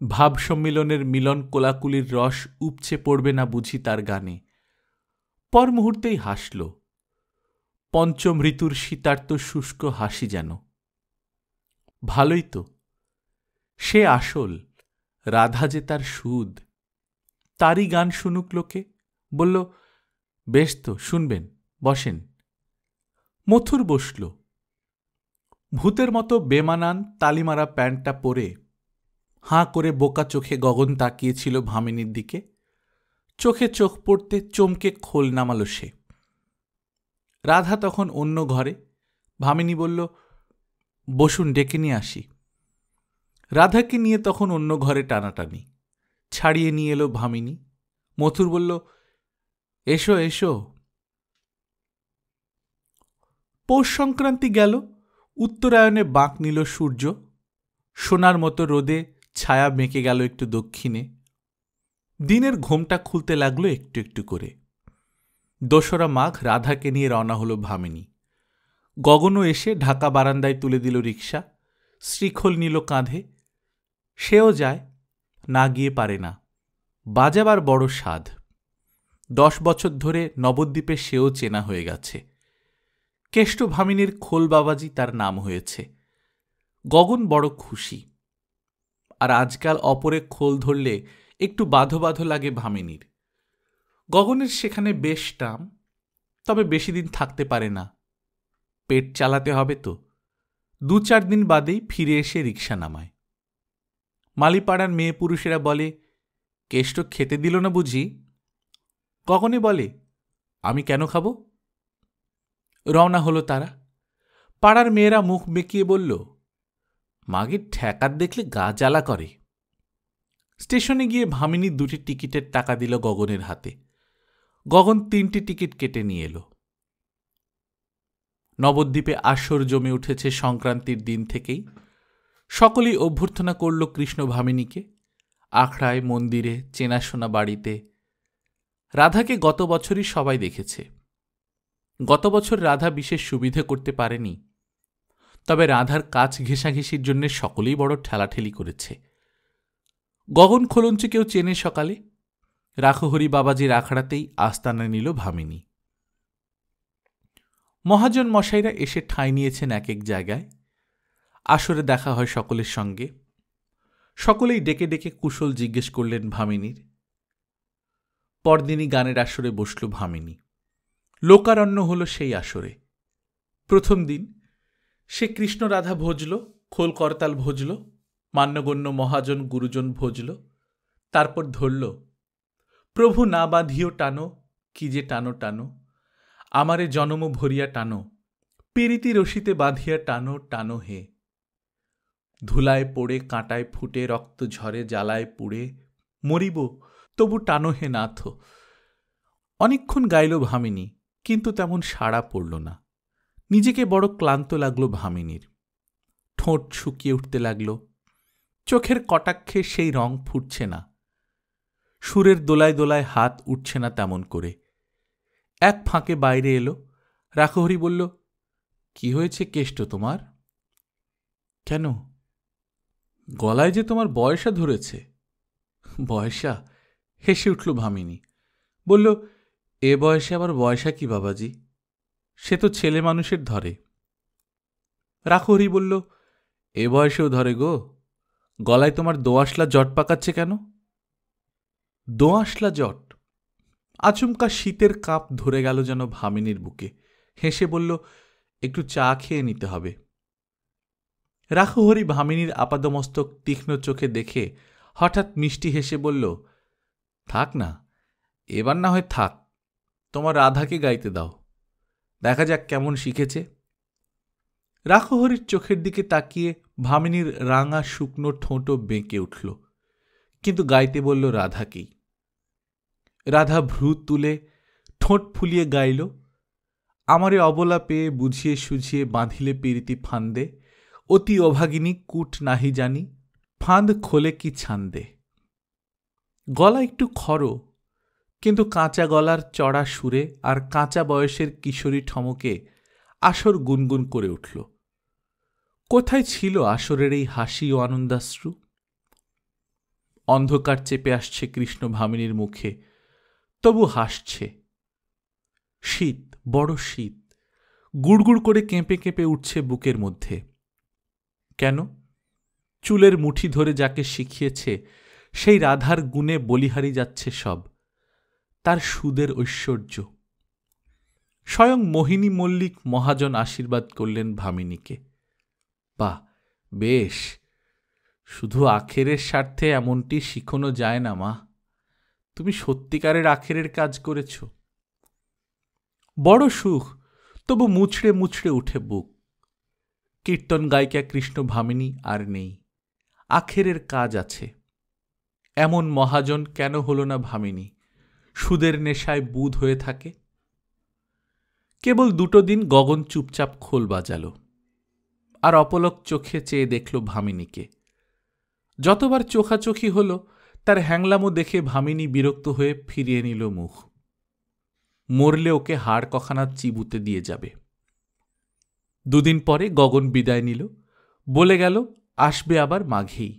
ভাব সম্মিলনের মিলন কোলাকুলির রস উপচে পড়বে না বুঝি তার গানে। পর মুহূর্তেই হাসল, পঞ্চম ঋতুর শীতার্ত শুষ্ক হাসি যেন। ভালোই তো, সে আসল, রাধা যে তার সুদ। তারই গান শুনুক লোকে। বলল, বেশ তো, শুনবেন, বসেন। মথুর বসল। ভূতের মতো বেমানান তালিমারা প্যান্টটা পরে হাঁ করে বোকা চোখে গগন তাকিয়েছিল ভামিনীর দিকে। চোখে চোখ পড়তে চমকে খোল নামাল সে। রাধা তখন অন্য ঘরে। ভামিনী বলল, বসুন, ডেকে নিয়ে আসি। রাধাকে নিয়ে তখন অন্য ঘরে টানাটানি। ছাড়িয়ে নিয়ে এলো ভামিনী। মথুর বলল, এসো এসো। পৌষ সংক্রান্তি গেল। উত্তরায়ণে বাঁক নিল সূর্য। সোনার মতো রোদে ছায়া বেঁকে গেল একটু দক্ষিণে। দিনের ঘোমটা খুলতে লাগলো একটু একটু করে। দোসরা মাঘ রাধাকে নিয়ে রওনা হল ভামিনী। গগনও এসে ঢাকা বারান্দায় তুলে দিল রিকশা। শ্রীখোল নিল কাঁধে। সেও যায়, না গিয়ে পারে না। বাজাবার বড় স্বাদ। 10 বছর ধরে নবদ্বীপে সেও চেনা হয়ে গেছে। কেষ্ট ভামিনীর খোল বাবাজি তার নাম হয়েছে। গগন বড় খুশি। আর আজকাল অপরে খোল ধরলে একটু বাঁধো বাঁধো লাগে ভামিনীর। গগনের সেখানে বেশ টাম, তবে বেশি দিন থাকতে পারে না। পেট চালাতে হবে তো। 2-4 দিন বাদেই ফিরে এসে রিকশা নামায়। মালিপাড়ার মেয়ে পুরুষেরা বলে, কেষ্ট খেতে দিল না বুঝি? গগনে বলে, আমি কেন খাব? রওনা হলো তারা। পাড়ার মেয়েরা মুখ বেঁকিয়ে বলল, মাগির ঠেকাত দেখলে গা জ্বালা করে। স্টেশনে গিয়ে ভামিনী 2টি টিকিটের টাকা দিল গগনের হাতে। গগন 3টি টিকিট কেটে নিয়ে এলো। নবদ্বীপে আসর জমে উঠেছে সংক্রান্তির দিন থেকেই। সকলেই অভ্যর্থনা করল কৃষ্ণ ভামিনীকে। আখড়ায়, মন্দিরে, চেনাশোনা বাড়িতে। রাধাকে গত বছরই সবাই দেখেছে। গত বছর রাধা বিশেষ সুবিধে করতে পারেনি, তবে রাধার কাছ ঘেঁষাঘেঁষির জন্য সকলেই বড় ঠেলাঠেলি করেছে। গগন খোলঞ্চিকেও চেনে সকালে। রাখহরি বাবাজির আখড়াতেই আস্তানা নিল ভামিনী। মহাজন মশাইরা এসে ঠাঁই নিয়েছেন এক এক জায়গায়। আসরে দেখা হয় সকলের সঙ্গে। সকলেই ডেকে ডেকে কুশল জিজ্ঞেস করলেন ভামিনীর। পরদিনই গানের আসরে বসল ভামিনী। লোকারণ্য হল সেই আসরে। প্রথম দিন সে কৃষ্ণ রাধা ভজল, খোল করতাল ভজল। মান্যগণ্য মহাজন গুরুজন ভজল, তারপর ধরল, প্রভু না বাঁধিও টানো, কি যে টানো টানো, আমারে জনম ভরিয়া টানো, পিরিতি রশিতে বাঁধিয়া টানো টানো হে। ধুলায় পড়ে, কাঁটায় ফুটে, রক্ত ঝরে, জ্বালায় পুড়ে মরিব, তবু টানো হে নাথ। অনেকক্ষণ গাইল ভামিনী, কিন্তু তেমন সাড়া পড়ল না। নিজেকে বড় ক্লান্ত লাগল ভামিনীর। ঠোঁট শুকিয়ে উঠতে লাগল, চোখের কটাক্ষে সেই রং ফুটছে না, সুরের দোলায় দোলায় হাত উঠছে না তেমন করে। এক ফাঁকে বাইরে এলো। রাখহরি বলল, কি হয়েছে কেষ্ট তোমার? কেন? গলায় যে তোমার বয়সা ধরেছে। বয়সা? হেসে উঠল ভামিনী, বলল, এ বয়সে আবার বয়সা কি বাবাজি, সে তো ছেলে মানুষের ধরে। রাখহরি বলল, এ বয়সেও ধরে গো। গলায় তোমার দোআঁশলা জট পাকাচ্ছে কেন? দোআঁশলা জট? আচমকা শীতের কাপ ধরে গেল যেন ভামিনীর বুকে। হেসে বলল, একটু চা খেয়ে নিতে হবে। রাখহরি ভামিনীর আপাদমস্তক তীক্ষ্ণ চোখে দেখে হঠাৎ মিষ্টি হেসে বলল, থাক না, এবার না হয় থাক, তোমার রাধাকে গাইতে দাও, দেখা যাক কেমন শিখেছে। রাখহরির চোখের দিকে তাকিয়ে ভামিনীর রাঙা শুকনো ঠোঁটও বেঁকে উঠল, কিন্তু গাইতে বলল রাধাকেই। রাধা ভ্রু তুলে ঠোঁট ফুলিয়ে গাইল, আমারে অবলা পেয়ে বুঝিয়ে সুঝিয়ে বাঁধিলে পিরিতি ফান্দে, অতি অভাগিনী কূট নাহি জানি, ফাঁদ খোলে কি ছান্দে। গলা একটু খড়ো, কিন্তু কাঁচা গলার চড়া সুরে আর কাঁচা বয়সের কিশোরী ঠমকে আসর গুনগুন করে উঠল। কোথায় ছিল আসরের এই হাসি ও আনন্দাশ্রু? অন্ধকার চেপে আসছে কৃষ্ণ ভামিনীর মুখে, তবু হাসছে। শীত, বড় শীত, গুড়গুড় করে কেঁপে কেঁপে উঠছে বুকের মধ্যে। কেন? চুলের মুঠি ধরে যাকে শিখিয়েছে সেই রাধার গুণে বলিহারি যাচ্ছে সব, তার সুদের ঐশ্বর্য। স্বয়ং মোহিনী মল্লিক মহাজন আশীর্বাদ করলেন ভামিনীকে। বাহ, বেশ, শুধু আখেরের স্বার্থে এমনটি শিখনো যায় না মা, তুমি সত্যিকারের আখেরের কাজ করেছ। বড় সুখ, তবু মুচড়ে মুচড়ে উঠে বুক। কীর্তন গায়িকা কৃষ্ণ ভামিনী আর নেই, আখেরের কাজ আছে। এমন মহাজন কেন হল না ভামিনী, সুদের নেশায় বুধ হয়ে থাকে? কেবল 2 দিন গগন চুপচাপ খোল বাজাল, আর অপলক চোখে চেয়ে দেখল ভামিনীকে। যতবার চোখাচোখি হল, তার হ্যাংলামো দেখে ভামিনী বিরক্ত হয়ে ফিরিয়ে নিল মুখ। মরলে ওকে হাড় কখানা চিবুতে দিয়ে যাবে। 2 দিন পরে গগন বিদায় নিল, বলে গেল আসবে আবার মাঘেই।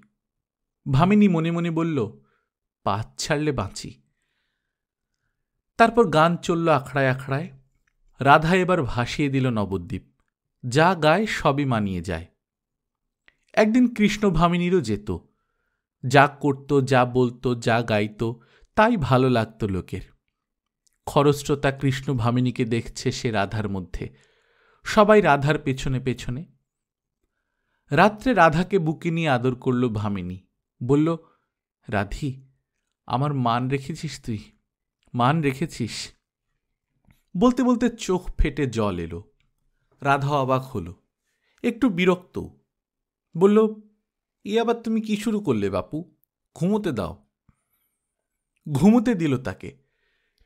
ভামিনী মনে মনে বলল, পাত ছাড়লে বাঁচি। তারপর গান চলল আখড়ায় আখড়ায়। রাধা এবার ভাসিয়ে দিল নবদ্বীপ, যা গায় সবই মানিয়ে যায়। একদিন কৃষ্ণ ভামিনীরও যেত, যা করত, যা বলতো, যা গাইত, তাই ভালো লাগত লোকের। খরস্রোতা কৃষ্ণ ভামিনীকে দেখছে সে রাধার মধ্যে, সবাই রাধার পেছনে পেছনে। রাত্রে রাধাকে বুকে নিয়ে আদর করল ভামিনী, বলল, রাধি, আমার মান রেখেছিস তুই, মান রেখেছিস। বলতে বলতে চোখ ফেটে জল এলো। রাধা অবাক হল, একটু বিরক্ত, বলল, ই আবার তুমি কি শুরু করলে বাপু, ঘুমোতে দাও। ঘুমোতে দিল তাকে,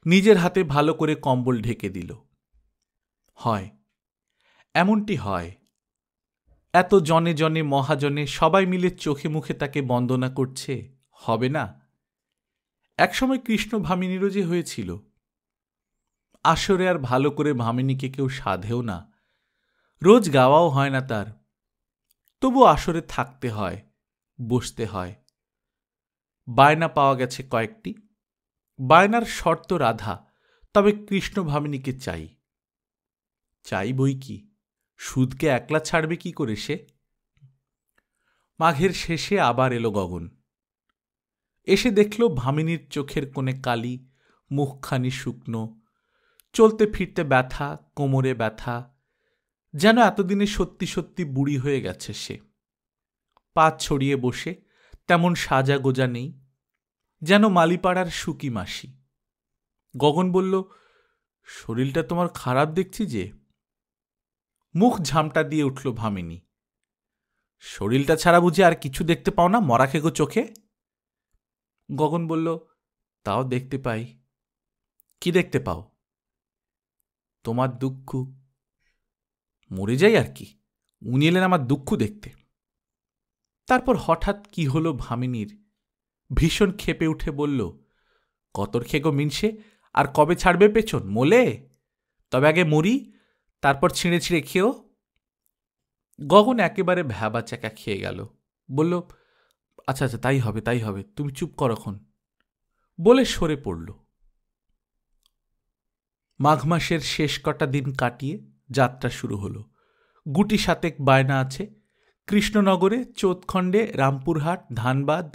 নিজের হাতে ভালো করে কম্বল ঢেকে দিল। হয়, এমনটি হয়। এত জনে জনে মহাজনে সবাই মিলে চোখে মুখে তাকে বন্দনা করছে, হবে না? একসময় কৃষ্ণ ভামিনীরও যে হয়েছিল। আসরে আর ভালো করে ভামিনীকে কেউ সাধেও না, রোজ গাওয়াও হয় না তার, তবু আসরে থাকতে হয়, বসতে হয়। বায়না পাওয়া গেছে কয়েকটি। বায়নার শর্ত রাধা, তবে কৃষ্ণ ভামিনীকে চাই। চাই বই কি, সুদকে একলা ছাড়বে কি করে সে? মাঘের শেষে আবার এলো গগন। এসে দেখল ভামিনীর চোখের কোণে কালি, মুখখানি শুকনো, চলতে ফিরতে ব্যথা, কোমরে ব্যথা, যেন এতদিনে সত্যি সত্যি বুড়ি হয়ে গেছে সে। পা ছড়িয়ে বসে, তেমন সাজা গোজা নেই, যেন মালিপাড়ার সুকি মাসি। গগন বলল, শরীরটা তোমার খারাপ দেখছি যে। মুখ ঝামটা দিয়ে উঠল ভামিনী। শরীরটা ছাড়া বুঝি আর কিছু দেখতে পাও না মরা খেগো চোখে? গগন বলল, তাও দেখতে পাই। কি দেখতে পাও? তোমার দুঃখ। মরে যাই আর কি, উনি এলেন আমার দুঃখ দেখতে। তারপর হঠাৎ কি হলো ভামিনীর, ভীষণ ক্ষেপে উঠে বলল, কতর খেগো মিনসে, আর কবে ছাড়বে পেছন? মোলে? তবে আগে মরি, তারপর ছিঁড়ে ছিঁড়ে খেও। গগন একেবারে ভ্যাবা চাকা খেয়ে গেল। বলল, আচ্ছা আচ্ছা, তাই হবে তাই হবে, তুমি চুপ করখন, বলে সরে পড়ল। মাঘ মাসের শেষ কটা দিন কাটিয়ে যাত্রা শুরু হল। গুটি সাতেক বায়না আছে, কৃষ্ণনগরে, চোতখণ্ডে, রামপুরহাট, ধানবাদ,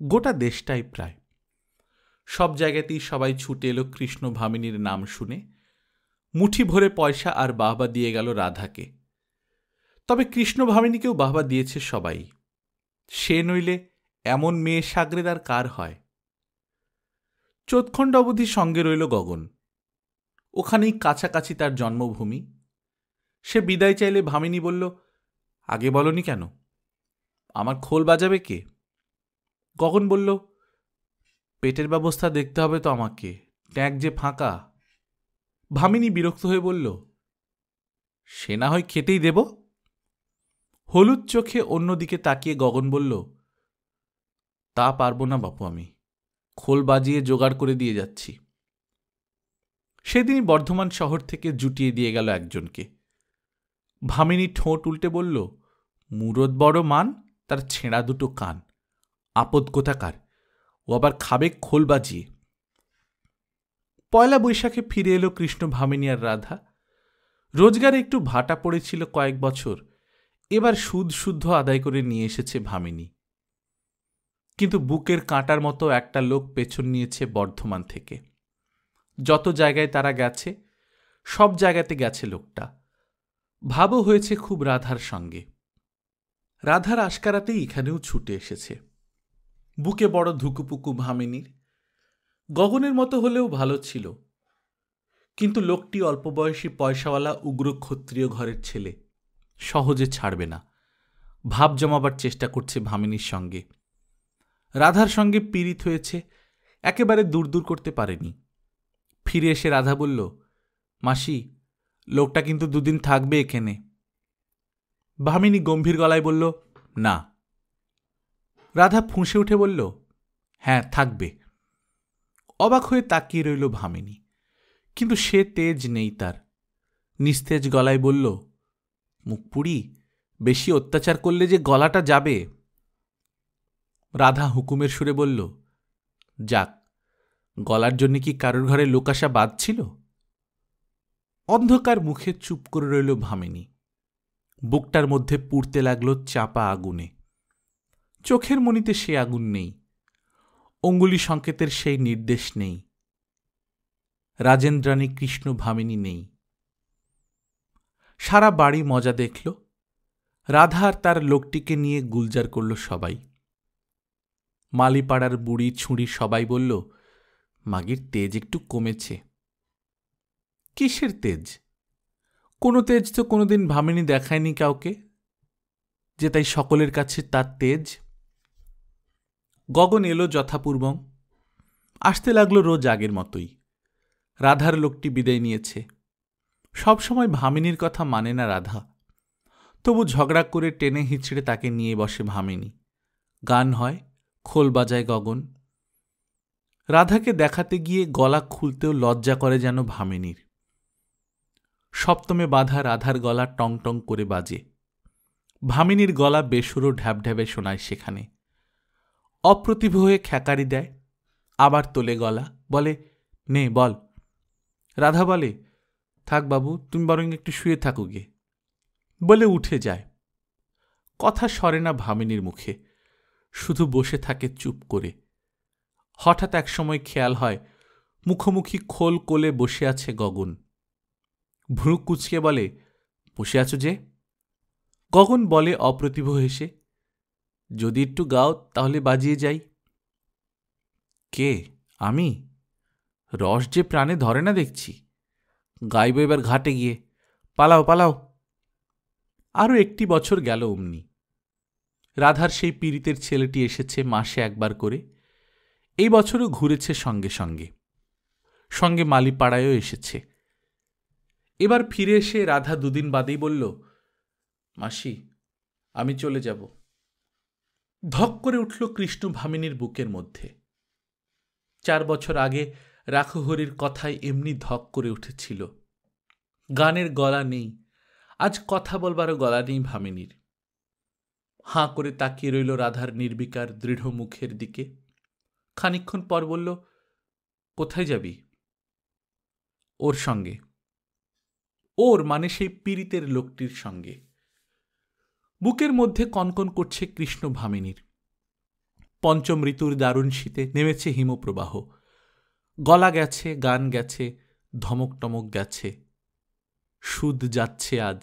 গোটা দেশটাই প্রায়। সব জায়গাতেই সবাই ছুটে এলো কৃষ্ণ ভামিনীর নাম শুনে। মুঠি ভরে পয়সা আর বাহবা দিয়ে গেল রাধাকে। তবে কৃষ্ণ ভামিনীকেও বাহবা দিয়েছে সবাই। সে নইলে এমন মেয়ে সাগরেদ আর কার হয়? চোতখণ্ড অবধি সঙ্গে রইল গগন। ওখানেই কাছাকাছি তার জন্মভূমি। সে বিদায় চাইলে ভামিনী বলল, আগে বলনি কেন? আমার খোল বাজাবে কে? গগন বলল, পেটের ব্যবস্থা দেখতে হবে তো আমাকে, ট্যাঙ্ক যে ফাঁকা। ভামিনী বিরক্ত হয়ে বলল, সে না হয় খেতেই দেব। হলুদ চোখে অন্যদিকে তাকিয়ে গগন বলল, তা পারব না বাপু, আমি খোল বাজিয়ে জোগাড় করে দিয়ে যাচ্ছি। সেদিনই বর্ধমান শহর থেকে জুটিয়ে দিয়ে গেল একজনকে। ভামিনী ঠোঁট উল্টে বলল, মুরদ বড় মান, তার ছেঁড়া দুটো কান, আপদ কোথাকার, ও আবার খাবে খোল বাজিয়ে। পয়লা বৈশাখে ফিরে এলো কৃষ্ণ ভামিনী আর রাধা। রোজগারে একটু ভাটা পড়েছিল কয়েক বছর, এবার সুদ শুদ্ধ আদায় করে নিয়ে এসেছে ভামিনী। কিন্তু বুকের কাঁটার মতো একটা লোক পেছন নিয়েছে বর্ধমান থেকে। যত জায়গায় তারা গেছে, সব জায়গাতে গেছে লোকটা। ভাবও হয়েছে খুব রাধার সঙ্গে। রাধার আশকারাতেই এখানেও ছুটে এসেছে। বুকে বড় ধুকুপুকু ভামিনীর। গগনের মতো হলেও ভালো ছিল, কিন্তু লোকটি অল্প বয়সী পয়সাওয়ালা উগ্র ক্ষত্রিয় ঘরের ছেলে, সহজে ছাড়বে না। ভাব জমাবার চেষ্টা করছে ভামিনীর সঙ্গে। রাধার সঙ্গে পীড়িত হয়েছে, একেবারে দূর দূর করতে পারেনি। ফিরে এসে রাধা বলল, মাসি, লোকটা কিন্তু দুদিন থাকবে এখানে। ভামিনী গম্ভীর গলায় বলল, না। রাধা ফুঁসে উঠে বলল, হ্যাঁ থাকবে। অবাক হয়ে তাকিয়ে রইল ভামিনী, কিন্তু সে তেজ নেই তার। নিস্তেজ গলায় বলল, মুখপুরি, বেশি অত্যাচার করলে যে গলাটা যাবে। রাধা হুকুমের সুরে বলল, যাক, গলার জন্য কি কারোর ঘরে লোক আসা বাদ ছিল? অন্ধকার মুখে চুপ করে রইল ভামিনী। বুকটার মধ্যে পুড়তে লাগল চাপা আগুনে। চোখের মণিতে সে আগুন নেই, অঙ্গুলি সংকেতের সেই নির্দেশ নেই। রাজেন্দ্রাণী কৃষ্ণ ভামিনী নেই। সারা বাড়ি মজা দেখল। রাধা আর তার লোকটিকে নিয়ে গুলজার করল সবাই। মালিপাড়ার বুড়ি ছুঁড়ি সবাই বলল, মাগির তেজ একটু কমেছে। কিসের তেজ? কোনো তেজ তো কোনোদিন ভামিনী দেখায়নি কাউকে, যে তাই সকলের কাছে তার তেজ। গগন এলো যথাপূর্বম, আসতে লাগলো রোজ আগের মতোই। রাধার লোকটি বিদায় নিয়েছে। সবসময় ভামিনীর কথা মানে না রাধা, তবু ঝগড়া করে টেনে হিঁচড়ে তাকে নিয়ে বসে ভামিনী। গান হয়, খোল বাজায় গগন। রাধাকে দেখাতে গিয়ে গলা খুলতেও লজ্জা করে যেন ভামিনীর। সপ্তমে বাঁধা রাধার গলা টং টং করে বাজে। ভামিনীর গলা বেসুরো ঢ্যাবঢ্যাবে শোনায় সেখানে। অপ্রতিভ হয়ে খ্যাকারি দেয়, আবার তোলে গলা, বলে, নে বল। রাধা বলে, থাক বাবু, তুমি বরং একটু শুয়ে থাকো গে, বলে উঠে যায়। কথা সরে না ভামিনীর মুখে, শুধু বসে থাকে চুপ করে। হঠাৎ একসময় খেয়াল হয় মুখোমুখি খোল কোলে বসে আছে গগন। ভ্রু কুচকে বলে, বসে আছো যে? গগন বলে অপ্রতিভ হেসে, যদি একটু গাও তাহলে বাজিয়ে যাই। কে? আমি? রস যে প্রাণে ধরে না দেখছি। গাইব এবার ঘাটে গিয়ে। পালাও পালাও। আরও একটি বছর গেল অমনি। রাধার সেই পীড়িতের ছেলেটি এসেছে মাসে একবার করে। এই বছরও ঘুরেছে সঙ্গে সঙ্গে। সঙ্গে মালিপাড়ায়ও এসেছে। এবার ফিরে এসে রাধা দুদিন বাদেই বলল, মাসি, আমি চলে যাব। ধক করে উঠল কৃষ্ণ ভামিনীর বুকের মধ্যে। 4 বছর আগে রাখহরির কথায় এমনি ধক করে উঠেছিল। গানের গলা নেই, আজ কথা বলবারও গলা নেই ভামিনীর। হাঁ করে তাকিয়ে রইল রাধার নির্বিকার দৃঢ় মুখের দিকে। খানিকক্ষণ পর বলল, কোথায় যাবি? ওর সঙ্গে। ওর মানে সেই পীড়িতের লোকটির সঙ্গে। বুকের মধ্যে কনকন করছে কৃষ্ণ ভামিনীর। পঞ্চম ঋতুর দারুণ শীতে নেমেছে হিমপ্রবাহ। গলা গেছে, গান গেছে, ধমক টমক গেছে। সুদ যাচ্ছে আজ,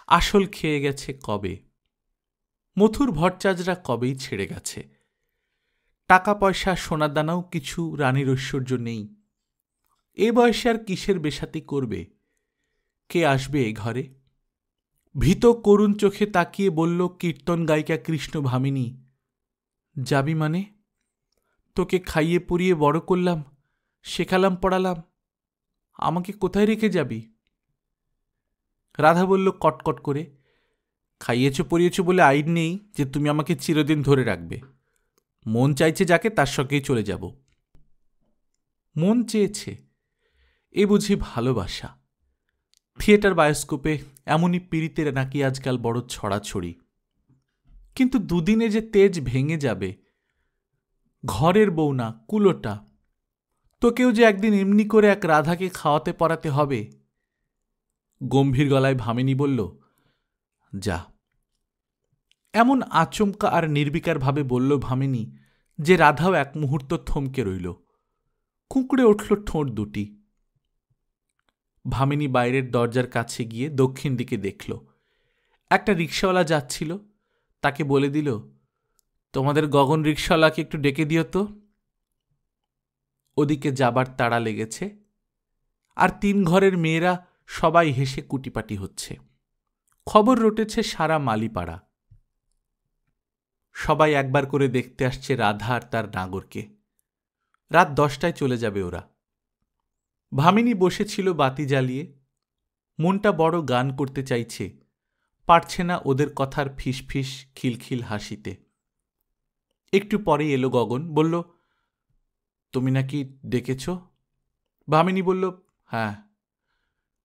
আসল খেয়ে গেছে কবে। মথুর ভট্টাচার্যরা কবেই ছেড়ে গেছে। টাকা পয়সা সোনাদানাও কিছু রানীর ঐশ্বর্য নেই। এ বয়সে আর কিসের বেশাতি করবে? কে আসবে এ ঘরে? ভীত করুণ চোখে তাকিয়ে বলল কীর্তন গায়িকা কৃষ্ণ ভামিনী, যাবি মানে? তোকে খাইয়ে পরিয়ে বড় করলাম, শেখালাম, পড়ালাম, আমাকে কোথায় রেখে যাবি? রাধা বলল কটকট করে, খাইয়েছ পরিয়েছ বলে আইন নেই যে তুমি আমাকে চিরদিন ধরে রাখবে। মন চাইছে যাকে তার সঙ্গেই চলে যাব। মন চেয়েছে, এ বুঝি ভালোবাসা? থিয়েটার বায়োস্কোপে এমনই পীড়িতের নাকি আজকাল বড় ছড়াছড়ি। কিন্তু দুদিনে যে তেজ ভেঙে যাবে। ঘরের বউ না, কুলোটা। তোকেও যে একদিন এমনি করে এক রাধাকে খাওয়াতে পরাতে হবে। গম্ভীর গলায় ভামিনী বলল, যা। এমন আচমকা আর নির্বিকার ভাবে বলল ভামিনী যে রাধাও এক মুহূর্ত থমকে রইল। কুঁকড়ে উঠল ঠোঁট দুটি। ভামিনী বাইরের দরজার কাছে গিয়ে দক্ষিণ দিকে দেখল। একটা রিক্সাওয়ালা যাচ্ছিল। তাকে বলে দিল, তোমাদের গগন রিক্সাওয়ালাকে একটু ডেকে দিও তো। ওদিকে যাবার তাড়া লেগেছে। আর 3 ঘরের মেয়েরা সবাই হেসে কুটিপাটি হচ্ছে। খবর রটেছে সারা মালিপাড়া। সবাই একবার করে দেখতে আসছে রাধা আর তার নাগরকে। রাত 10টায় চলে যাবে ওরা। ভামিনী বসেছিল বাতি জ্বালিয়ে। মনটা বড় গান করতে চাইছে, পারছে না ওদের কথার ফিসফিস খিলখিল হাসিতে। একটু পরে এলো গগন, বলল, তুমি নাকি ডেকেছ? ভামিনী বলল, হ্যাঁ,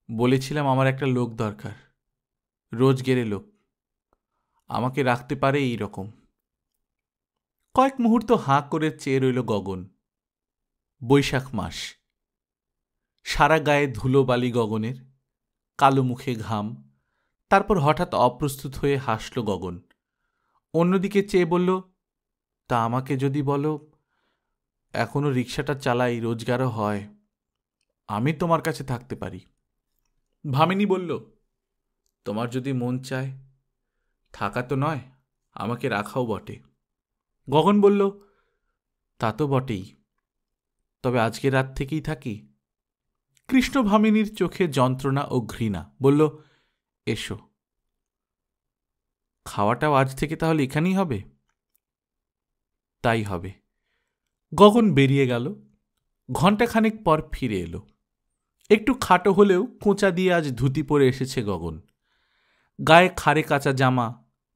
বলেছিলাম আমার একটা লোক দরকার, রোজগেরে লোক, আমাকে রাখতে পারে এই রকম। কয়েক মুহূর্ত হাঁ করে চেয়ে রইল গগন। বৈশাখ মাস। সারা গায়ে ধুলোবালি গগনের, কালো মুখে ঘাম। তারপর হঠাৎ অপ্রস্তুত হয়ে হাসল গগন। অন্যদিকে চেয়ে বলল, তা আমাকে যদি বলো, এখনো রিক্সাটা চালাই, রোজগারও হয়, আমি তোমার কাছে থাকতে পারি। ভামিনী বলল, তোমার যদি মন চায়, থাকা তো নয়, আমাকে রাখাও বটে। গগন বলল, তা তো বটেই, তবে আজকে রাত থেকেই থাকি। কৃষ্ণ ভামিনীর চোখে যন্ত্রণা ও ঘৃণা, বলল, এসো। খাওয়াটাও আজ থেকে তাহলে এখানেই হবে? তাই হবে। গগন বেরিয়ে গেল। ঘণ্টাখানেক পর ফিরে এলো। একটু খাটো হলেও কোঁচা দিয়ে আজ ধুতি পরে এসেছে গগন। গায়ে খাড়ে কাচা জামা,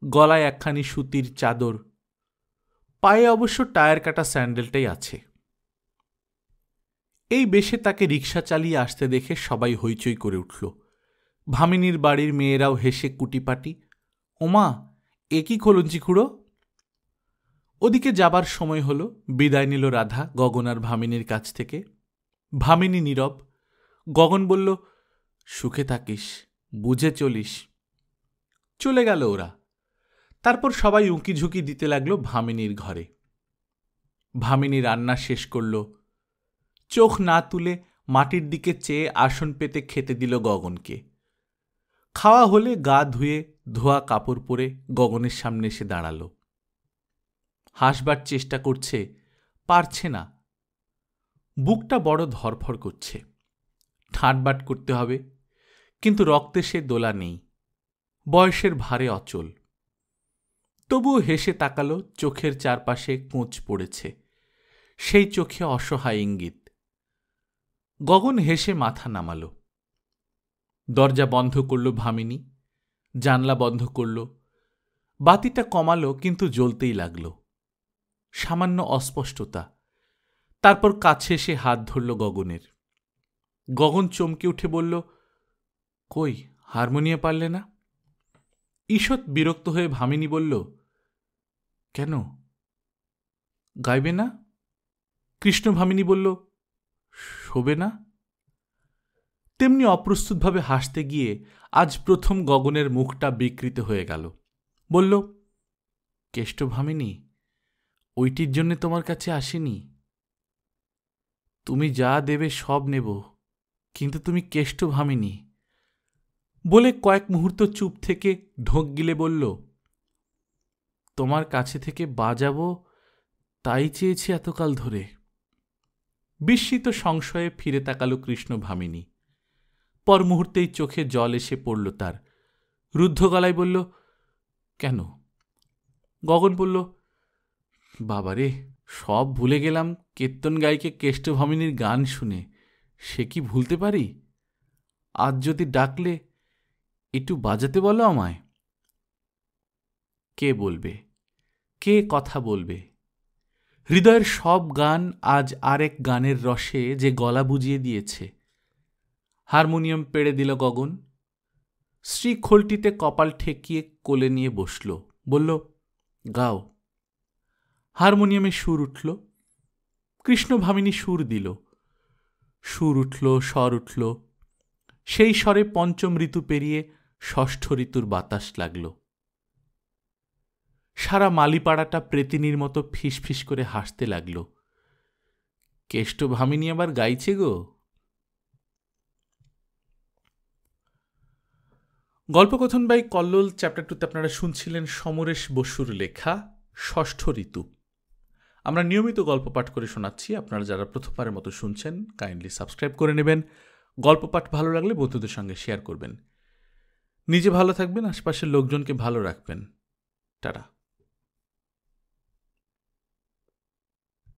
গলায় একখানি সুতির চাদর, পায়ে অবশ্য টায়ার কাটা স্যান্ডেলটাই আছে। এই বেশে তাকে রিক্সা চালিয়ে আসতে দেখে সবাই হইচই করে উঠল। ভামিনীর বাড়ির মেয়েরাও হেসে কুটিপাটি, ওমা, এ কি খোলঞ্চি খুঁড়ো। ওদিকে যাবার সময় হলো। বিদায় নিল রাধা গগন আর ভামিনীর কাছ থেকে। ভামিনী নীরব। গগন বলল, সুখে থাকিস, বুঝে চলিস। চলে গেল ওরা। তারপর সবাই উঁকি ঝুঁকি দিতে লাগলো ভামিনীর ঘরে। ভামিনী রান্না শেষ করল। চোখ না তুলে মাটির দিকে চেয়ে আসন পেতে খেতে দিল গগনকে। খাওয়া হলে গা ধুয়ে ধোয়া কাপড় পরে গগনের সামনে এসে দাঁড়াল। হাসবার চেষ্টা করছে, পারছে না। বুকটা বড় ধরফর করছে। ঠাটবাট করতে হবে, কিন্তু রক্তে সে দোলা নেই, বয়সের ভারে অচল। তবুও হেসে তাকালো, চোখের চারপাশে কোঁচ পড়েছে, সেই চোখে অসহায় ইঙ্গিত। গগন হেসে মাথা নামাল। দরজা বন্ধ করল ভামিনী, জানলা বন্ধ করল, বাতিটা কমালো, কিন্তু জ্বলতেই লাগল। সামান্য অস্পষ্টতা। তারপর কাছে এসে হাত ধরল গগনের। গগন চমকে উঠে বলল, কই, হারমোনিয়া পারলে না? ঈষৎ বিরক্ত হয়ে ভামিনী বলল, কেন, গাইবে না? কৃষ্ণ ভামিনী বলল, শোবে না? তেমনি অপ্রস্তুতভাবে হাসতে গিয়ে আজ প্রথম গগনের মুখটা বিকৃত হয়ে গেল। বলল, কেষ্ট ভামিনী, ওইটির জন্যে তোমার কাছে আসিনি। তুমি যা দেবে সব নেব, কিন্তু তুমি কেষ্ট ভামিনী। বলে কয়েক মুহূর্ত চুপ থেকে ঢোক গিলে বলল, তোমার কাছে থেকে বাজাবো তাই চেয়েছি এতকাল ধরে। বিস্মিত সংশয়ে ফিরে তাকালো কৃষ্ণ ভামিনী। পর মুহূর্তেই চোখে জল এসে পড়ল তার। রুদ্ধ গলায় বলল, কেন? গগন বলল, বাবারে, সব ভুলে গেলাম কীর্তন গায়িকে কেষ্ট ভামিনীর গান শুনে। সে কি ভুলতে পারি? আজ যদি ডাকলে একটু বাজাতে বলো আমায়। কে বলবে, কে কথা বলবে? হৃদয়ের সব গান আজ আরেক গানের রসে যে গলা বুঝিয়ে দিয়েছে। হারমোনিয়াম পেড়ে দিল গগন। স্ত্রী খোলটিতে কপাল ঠেকিয়ে কোলে নিয়ে বসল, বলল, গাও। হারমোনিয়ামে সুর উঠল। কৃষ্ণ ভামিনী সুর দিল। সুর উঠল, স্বর উঠল। সেই স্বরে পঞ্চম ঋতু পেরিয়ে ষষ্ঠ ঋতুর বাতাস লাগল। সারা মালিপাড়াটা প্রেতিনীর মতো ফিসফিস করে হাসতে লাগল। কেষ্ট ভামিনী আবার গাইছে গো। গল্পকথন বাই কল্লোল চ্যাপ্টার 2তে আপনারা শুনছিলেন সমরেশ বসুর লেখা ষষ্ঠ ঋতু। আমরা নিয়মিত গল্প পাঠ করে শোনাচ্ছি। আপনারা যারা প্রথমবারের মতো শুনছেন, কাইন্ডলি সাবস্ক্রাইব করে নেবেন। গল্প পাঠ ভালো লাগলে বন্ধুদের সঙ্গে শেয়ার করবেন। নিজে ভালো থাকবেন, আশপাশের লোকজনকে ভালো রাখবেন। টাটা।